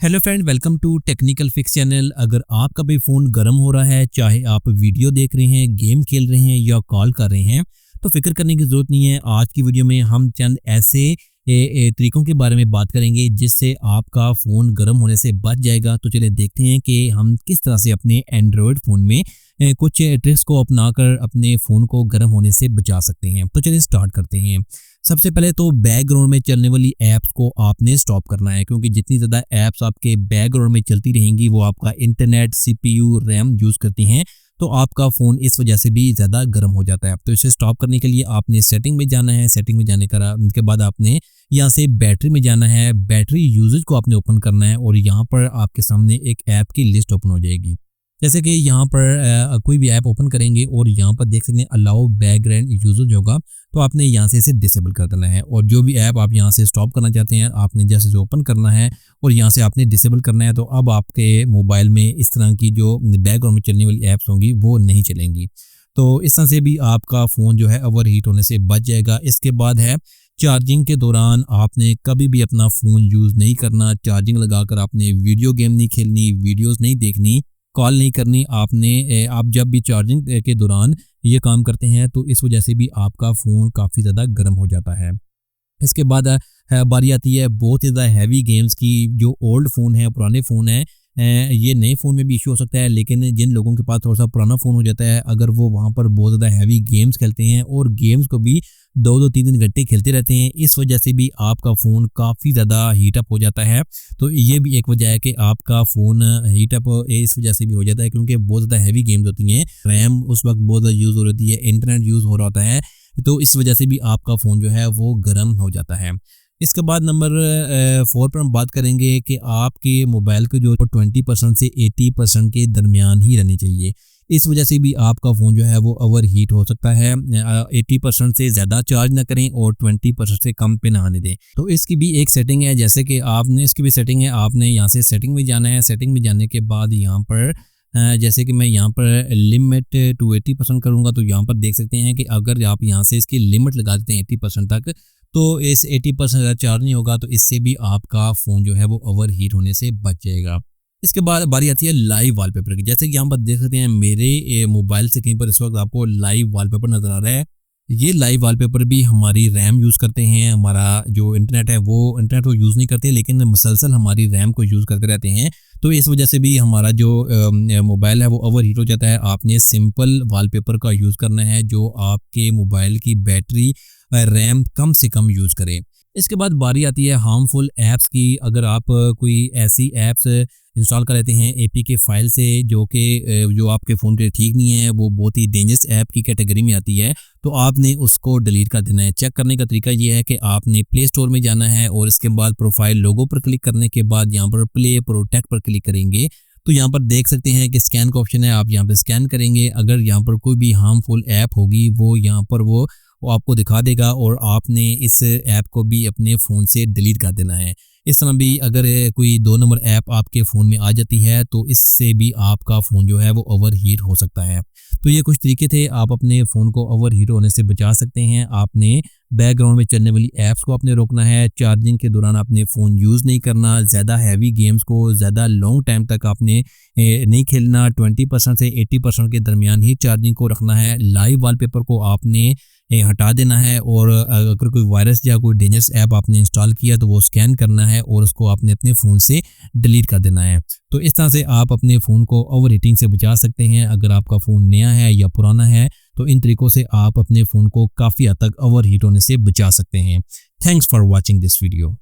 Hello friend, welcome to technical fix channel. अगर आपका भी फ़ोन गर्म हो रहा है, चाहे आप वीडियो देख रहे हैं, गेम खेल रहे हैं या कॉल कर रहे हैं, तो फिक्र करने की ज़रूरत नहीं है। आज की वीडियो में हम चंद ऐसे तरीकों के बारे में बात करेंगे जिससे आपका फ़ोन गर्म होने से बच जाएगा। तो चलिए देखते हैं कि हम किस तरह से अपने एंड्रॉयड फ़ोन में कुछ ट्रिक्स को अपनाकर अपने फ़ोन को गर्म होने से बचा सकते हैं। तो चलिए स्टार्ट करते हैं। सबसे पहले तो बैकग्राउंड में चलने वाली ऐप्स को आपने स्टॉप करना है, क्योंकि जितनी ज़्यादा ऐप्स आपके बैकग्राउंड में चलती रहेंगी वो आपका इंटरनेट, सीपीयू, रैम यूज़ करती हैं, तो आपका फ़ोन इस वजह से भी ज़्यादा गर्म हो जाता है। तो इसे स्टॉप करने के लिए आपने सेटिंग में जाना है। सेटिंग में जाने के बाद आपने यहाँ से बैटरी में जाना है। बैटरी यूजेज को आपने ओपन करना है और यहाँ पर आपके सामने एक ऐप की लिस्ट ओपन हो जाएगी। जैसे कि यहाँ पर कोई भी ऐप ओपन करेंगे और यहाँ पर देख सकते हैं अलाउ बैकग्राउंड यूजेज होगा, तो आपने यहाँ से इसे डिसेबल कर देना है। और जो भी ऐप आप यहाँ से स्टॉप करना चाहते हैं आपने जैसे इसे ओपन करना है और यहाँ से आपने डिसेबल करना है। तो अब आपके मोबाइल में इस तरह की जो बैकग्राउंड में चलने वाली ऐप्स होंगी वो नहीं चलेंगी। तो इस तरह से भी आपका फ़ोन जो है ओवर हीट होने से बच जाएगा। इसके बाद है चार्जिंग के दौरान आपने कभी भी अपना फ़ोन यूज़ नहीं करना। चार्जिंग लगाकर आपने वीडियो गेम नहीं खेलनी, वीडियोज़ नहीं देखनी, कॉल नहीं करनी। आप जब भी चार्जिंग के दौरान ये काम करते हैं तो इस वजह से भी आपका फ़ोन काफ़ी ज़्यादा गर्म हो जाता है। इसके बाद बारी आती है बहुत ज़्यादा हैवी गेम्स की। जो ओल्ड फ़ोन है, पुराने फ़ोन है, ये नए फ़ोन में भी इशू हो सकता है, लेकिन जिन लोगों के पास थोड़ा सा पुराना फ़ोन हो जाता है, अगर वो वहाँ पर बहुत ज़्यादा हैवी गेम्स खेलते हैं और गेम्स को भी 2-2 3-3 घंटे खेलते रहते हैं, इस वजह से भी आपका फ़ोन काफ़ी ज़्यादा हीट अप हो जाता है। तो ये भी एक वजह है कि आपका फ़ोन हीट अप इस वजह से भी हो जाता है, क्योंकि बहुत ज़्यादा हैवी गेम्स होती हैं, रैम उस वक्त बहुत ज़्यादा यूज़ हो रही है, इंटरनेट यूज़ हो रहा होता है, तो इस वजह से भी आपका फ़ोन जो है वो गर्म हो जाता है। इसके बाद नंबर 4 पर हम बात करेंगे कि आपके मोबाइल के जो 20% से 80% के दरमियान ही रहनी चाहिए। इस वजह से भी आपका फ़ोन जो है वो ओवर हीट हो सकता है। 80% से ज़्यादा चार्ज ना करें और 20% से कम पे ना आने दें। तो इसकी भी एक सेटिंग है, जैसे कि आपने इसकी भी सेटिंग है, आपने यहाँ से सेटिंग में जाना है। सेटिंग में जाने के बाद यहाँ पर जैसे कि मैं यहाँ पर लिमिट टू 80% करूँगा, तो यहाँ पर देख सकते हैं कि अगर आप यहाँ से इसकी लिमिट लगा देते हैं 80% तक, तो इस 80% चार्ज नहीं होगा, तो इससे भी आपका फ़ोन जो है वो ओवर हीट होने से बच जाएगा। इसके बाद बारी आती है लाइव वॉलपेपर की। जैसे कि यहाँ पर देख सकते हैं मेरे मोबाइल से कहीं पर इस वक्त आपको लाइव वॉलपेपर नज़र आ रहा है। ये लाइव वॉलपेपर भी हमारी रैम यूज़ करते हैं। हमारा जो इंटरनेट है वो इंटरनेट को यूज़ नहीं करते, लेकिन मुसलसल हमारी रैम को यूज़ करते रहते हैं। तो इस वजह से भी हमारा जो मोबाइल है वो ओवर हीट हो जाता है। आपने सिंपल वॉलपेपर का यूज़ करना है जो आपके मोबाइल की बैटरी रैम कम से कम यूज़ करें। इसके बाद बारी आती है हार्मफुल ऐप्स की। अगर आप कोई ऐसी ऐप्स इंस्टॉल कर लेते हैं एपीके फाइल से जो आपके फ़ोन के ठीक नहीं है, वो बहुत ही डेंजरस ऐप की कैटेगरी में आती है, तो आपने उसको डिलीट कर देना है। चेक करने का तरीका ये है कि आपने प्ले स्टोर में जाना है और इसके बाद प्रोफाइल लोगो पर क्लिक करने के बाद यहाँ पर प्ले प्रोटेक्ट पर क्लिक करेंगे, तो यहाँ पर देख सकते हैं कि स्कैन का ऑप्शन है। आप यहाँ पर स्कैन करेंगे, अगर यहाँ पर कोई भी हार्मफुल ऐप होगी वो यहाँ पर वो आपको दिखा देगा और आपने इस ऐप को भी अपने फ़ोन से डिलीट कर देना है। इस तरह भी अगर कोई 2 नंबर ऐप आपके फ़ोन में आ जाती है तो इससे भी आपका फ़ोन जो है वो ओवर हीट हो सकता है। तो ये कुछ तरीके थे, आप अपने फ़ोन को ओवर हीट होने से बचा सकते हैं। आपने बैकग्राउंड में चलने वाली ऐप्स को आपने रोकना है। चार्जिंग के दौरान आपने फ़ोन यूज़ नहीं करना। ज़्यादा हैवी गेम्स को ज़्यादा लॉन्ग टाइम तक आपने नहीं खेलना। 20% से 80% के दरमियान ही चार्जिंग को रखना है। लाइव वॉलपेपर को आपने हटा देना है और अगर कोई वायरस या कोई डेंजरस ऐप आपने इंस्टॉल किया तो वो स्कैन करना है और उसको आपने अपने फ़ोन से डिलीट कर देना है। तो इस तरह से आप अपने फ़ोन को ओवर हीटिंग से बचा सकते हैं। अगर आपका फ़ोन नया है या पुराना है तो इन तरीकों से आप अपने फ़ोन को काफ़ी हद तक ओवर हीट होने से बचा सकते हैं। Thanks for watching this video.